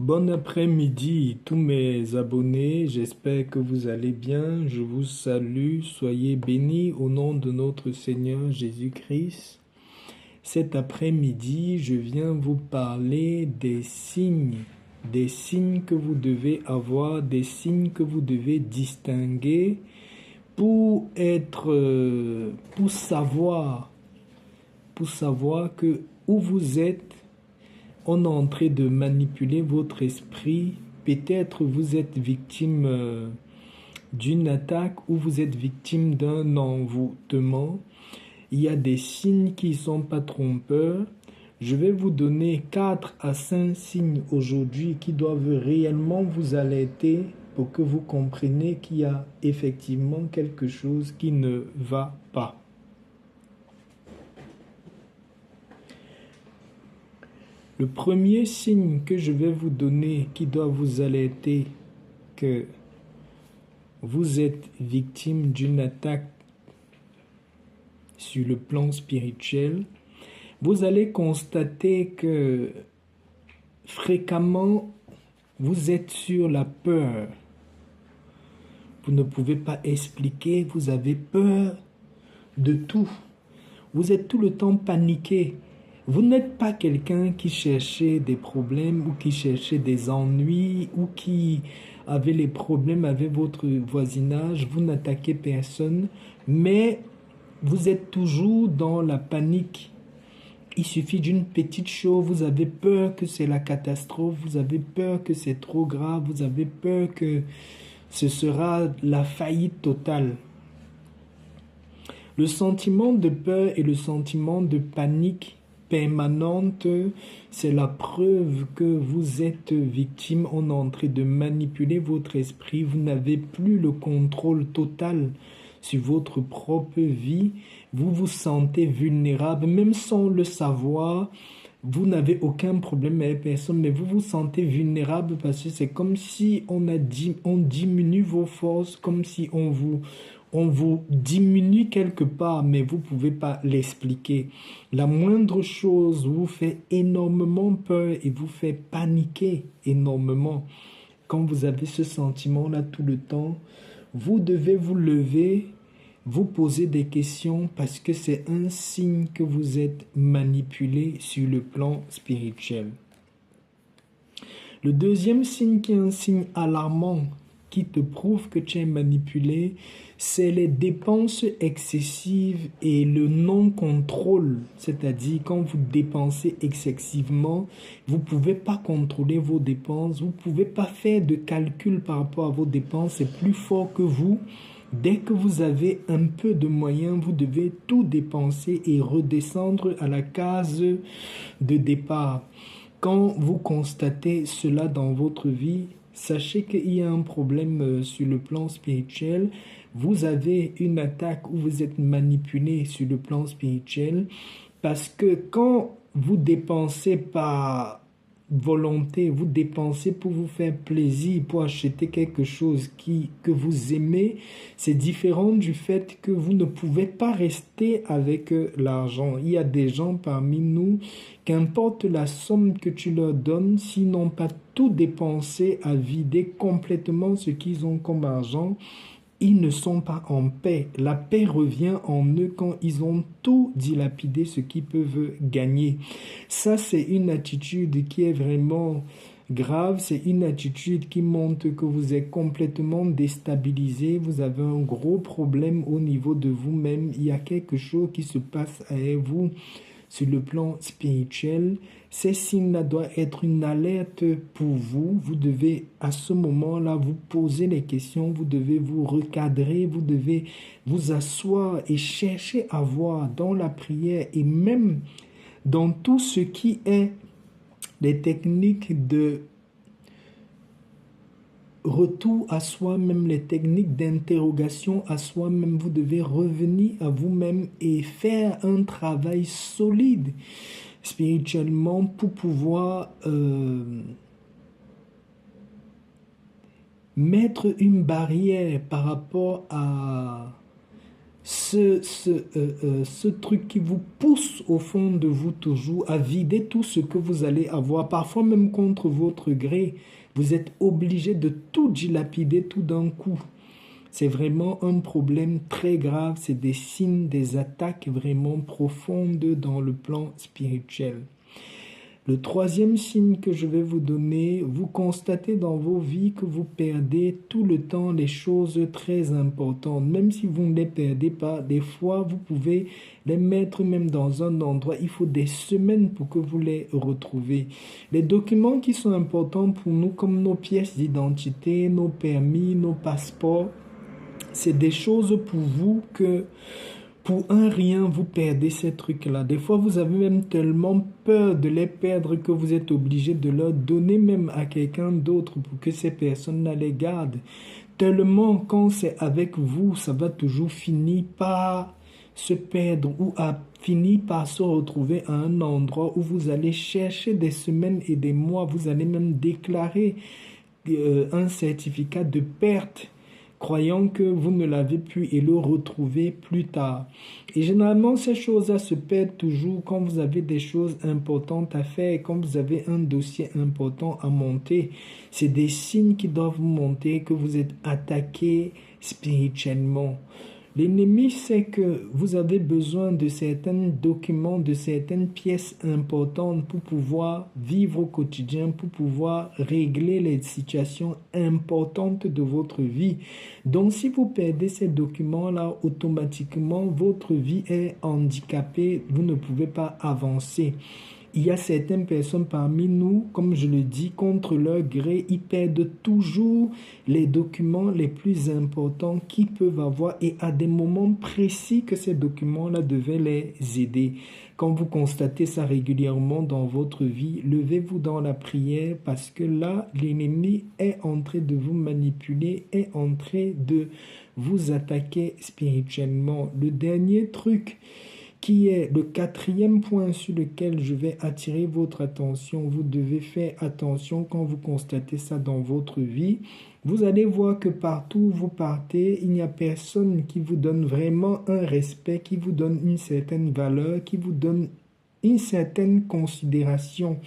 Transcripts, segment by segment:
Bon après-midi, tous mes abonnés. J'espère que vous allez bien. Je vous salue. Soyez bénis au nom de notre Seigneur Jésus-Christ. Cet après-midi, je viens vous parler des signes que vous devez avoir, des signes que vous devez distinguer pour savoir que où vous êtes, on est en train de manipuler votre esprit. Peut-être vous êtes victime d'une attaque ou vous êtes victime d'un envoûtement. Il y a des signes qui ne sont pas trompeurs. Je vais vous donner 4 à 5 signes aujourd'hui qui doivent réellement vous alerter pour que vous compreniez qu'il y a effectivement quelque chose qui ne va pas. Le premier signe que je vais vous donner qui doit vous alerter que vous êtes victime d'une attaque sur le plan spirituel, vous allez constater que fréquemment, vous êtes sur la peur. Vous ne pouvez pas expliquer, vous avez peur de tout. Vous êtes tout le temps paniqué. Vous n'êtes pas quelqu'un qui cherchait des problèmes ou qui cherchait des ennuis ou qui avait les problèmes avec votre voisinage. Vous n'attaquez personne, mais vous êtes toujours dans la panique. Il suffit d'une petite chose, vous avez peur que c'est la catastrophe, vous avez peur que c'est trop grave, vous avez peur que ce sera la faillite totale. Le sentiment de peur et le sentiment de panique permanente, c'est la preuve que vous êtes victime. On est en train de manipuler votre esprit. Vous n'avez plus le contrôle total sur votre propre vie. Vous vous sentez vulnérable, même sans le savoir. Vous n'avez aucun problème avec personne, mais vous vous sentez vulnérable parce que c'est comme si on diminue vos forces, comme si on vous diminue quelque part, mais vous ne pouvez pas l'expliquer. La moindre chose vous fait énormément peur et vous fait paniquer énormément. Quand vous avez ce sentiment-là tout le temps, vous devez vous lever, vous poser des questions parce que c'est un signe que vous êtes manipulé sur le plan spirituel. Le deuxième signe qui est un signe alarmant qui te prouve que tu es manipulé, c'est les dépenses excessives et le non-contrôle. C'est-à-dire quand vous dépensez excessivement, vous ne pouvez pas contrôler vos dépenses, vous ne pouvez pas faire de calcul par rapport à vos dépenses, c'est plus fort que vous. Dès que vous avez un peu de moyens, vous devez tout dépenser et redescendre à la case de départ. Quand vous constatez cela dans votre vie, sachez qu'il y a un problème sur le plan spirituel. Vous avez une attaque où vous êtes manipulé sur le plan spirituel parce que quand vous dépensez par volonté, vous dépensez pour vous faire plaisir, pour acheter quelque chose que vous aimez, c'est différent du fait que vous ne pouvez pas rester avec l'argent. Il y a des gens parmi nous, qu'importe la somme que tu leur donnes, s'ils n'ont pas tout dépensé à vider complètement ce qu'ils ont comme argent, ils ne sont pas en paix. La paix revient en eux quand ils ont tout dilapidé ce qu'ils peuvent gagner. Ça, c'est une attitude qui est vraiment grave. C'est une attitude qui montre que vous êtes complètement déstabilisé. Vous avez un gros problème au niveau de vous-même. Il y a quelque chose qui se passe avec vous sur le plan spirituel. Ces signes-là doivent être une alerte pour vous. Vous devez à ce moment-là vous poser les questions, vous devez vous recadrer, vous devez vous asseoir et chercher à voir dans la prière et même dans tout ce qui est les techniques de retour à soi-même, les techniques d'interrogation à soi-même. Vous devez revenir à vous-même et faire un travail solide spirituellement pour pouvoir mettre une barrière par rapport à ce truc qui vous pousse au fond de vous toujours à vider tout ce que vous allez avoir, parfois même contre votre gré. Vous êtes obligé de tout dilapider tout d'un coup. C'est vraiment un problème très grave. C'est des signes, des attaques vraiment profondes dans le plan spirituel. Le troisième signe que je vais vous donner, vous constatez dans vos vies que vous perdez tout le temps les choses très importantes. Même si vous ne les perdez pas, des fois vous pouvez les mettre même dans un endroit. Il faut des semaines pour que vous les retrouvez. Les documents qui sont importants pour nous, comme nos pièces d'identité, nos permis, nos passeports, c'est des choses pour vous que pour un rien, vous perdez ces trucs-là. Des fois, vous avez même tellement peur de les perdre que vous êtes obligé de leur donner même à quelqu'un d'autre pour que ces personnes-là les gardent. Tellement quand c'est avec vous, ça va toujours finir par se perdre ou finir par se retrouver à un endroit où vous allez chercher des semaines et des mois. Vous allez même déclarer un certificat de perte, croyant que vous ne l'avez plus et le retrouver plus tard. Et généralement, ces choses-là se perdent toujours quand vous avez des choses importantes à faire, quand vous avez un dossier important à monter. C'est des signes qui doivent vous montrer que vous êtes attaqué spirituellement. L'ennemi sait que vous avez besoin de certains documents, de certaines pièces importantes pour pouvoir vivre au quotidien, pour pouvoir régler les situations importantes de votre vie. Donc, si vous perdez ces documents-là, automatiquement, votre vie est handicapée, vous ne pouvez pas avancer. Il y a certaines personnes parmi nous, comme je le dis, contre leur gré, ils perdent toujours les documents les plus importants qu'ils peuvent avoir et à des moments précis que ces documents-là devaient les aider. Quand vous constatez ça régulièrement dans votre vie, levez-vous dans la prière parce que là, l'ennemi est en train de vous manipuler, est en train de vous attaquer spirituellement. Le dernier truc, qui est le quatrième point sur lequel je vais attirer votre attention. Vous devez faire attention quand vous constatez ça dans votre vie. Vous allez voir que partout où vous partez, il n'y a personne qui vous donne vraiment un respect, qui vous donne une certaine valeur, qui vous donne une certaine considération.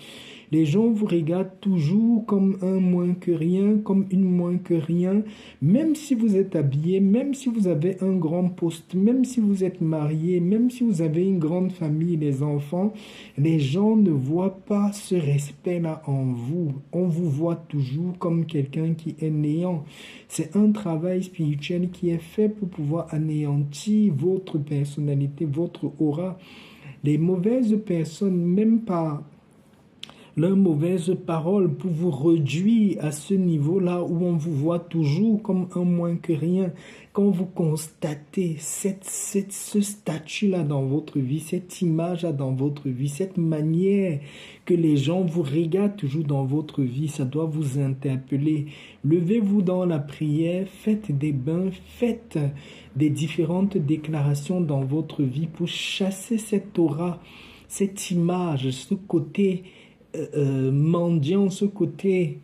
Les gens vous regardent toujours comme un moins que rien, comme une moins que rien, même si vous êtes habillé, même si vous avez un grand poste, même si vous êtes marié, même si vous avez une grande famille, les enfants, les gens ne voient pas ce respect-là en vous. On vous voit toujours comme quelqu'un qui est néant. C'est un travail spirituel qui est fait pour pouvoir anéantir votre personnalité, votre aura. Les mauvaises personnes, même par leurs mauvaises paroles, pour vous réduire à ce niveau-là où on vous voit toujours comme un moins que rien. Quand vous constatez ce statut-là dans votre vie, cette image-là dans votre vie, cette manière que les gens vous regardent toujours dans votre vie, ça doit vous interpeller. Levez-vous dans la prière, faites des bains, faites des différentes déclarations dans votre vie pour chasser cette aura, cette image, ce côté mendiant, ce côté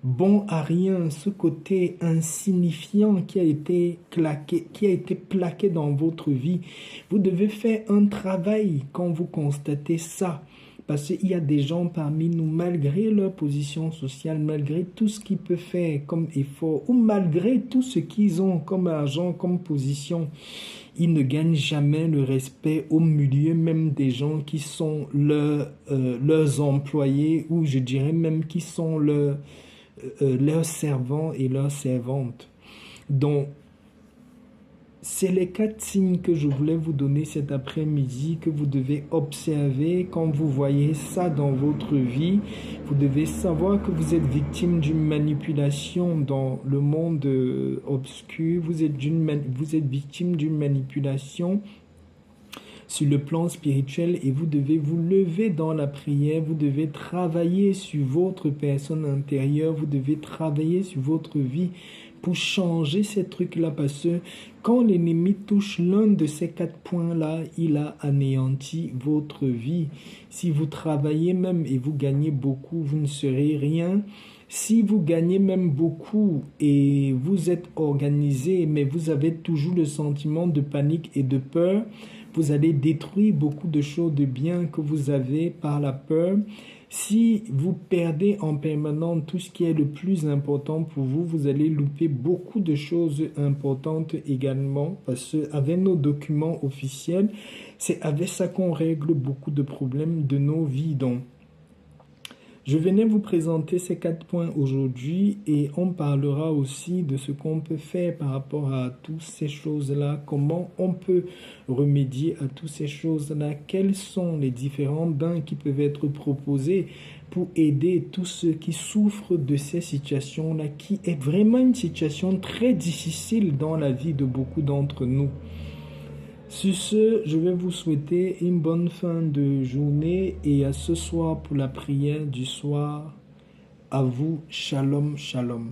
bon à rien, ce côté insignifiant qui a été plaqué dans votre vie. Vous devez faire un travail quand vous constatez ça. Parce qu'il y a des gens parmi nous, malgré leur position sociale, malgré tout ce qu'ils peuvent faire comme effort, ou malgré tout ce qu'ils ont comme argent, comme position, ils ne gagnent jamais le respect au milieu même des gens qui sont leurs employés, ou je dirais même qui sont leurs servants et leurs servantes. Donc, c'est les 4 signes que je voulais vous donner cet après-midi, que vous devez observer quand vous voyez ça dans votre vie. Vous devez savoir que vous êtes victime d'une manipulation dans le monde obscur. Vous êtes victime d'une manipulation sur le plan spirituel et vous devez vous lever dans la prière. Vous devez travailler sur votre personne intérieure. Vous devez travailler sur votre vie pour changer ces trucs-là, parce que quand l'ennemi touche l'un de ces 4 points-là, il a anéanti votre vie. Si vous travaillez même et vous gagnez beaucoup, vous ne serez rien. Si vous gagnez même beaucoup et vous êtes organisé, mais vous avez toujours le sentiment de panique et de peur, vous allez détruire beaucoup de choses de bien que vous avez par la peur. Si vous perdez en permanence tout ce qui est le plus important pour vous, vous allez louper beaucoup de choses importantes également, parce qu'avec nos documents officiels, c'est avec ça qu'on règle beaucoup de problèmes de nos vies. Donc, je venais vous présenter ces 4 points aujourd'hui et on parlera aussi de ce qu'on peut faire par rapport à toutes ces choses-là, comment on peut remédier à toutes ces choses-là, quels sont les différents bains qui peuvent être proposés pour aider tous ceux qui souffrent de ces situations-là, qui est vraiment une situation très difficile dans la vie de beaucoup d'entre nous. Sur ce, je vais vous souhaiter une bonne fin de journée et à ce soir pour la prière du soir. À vous, shalom, shalom.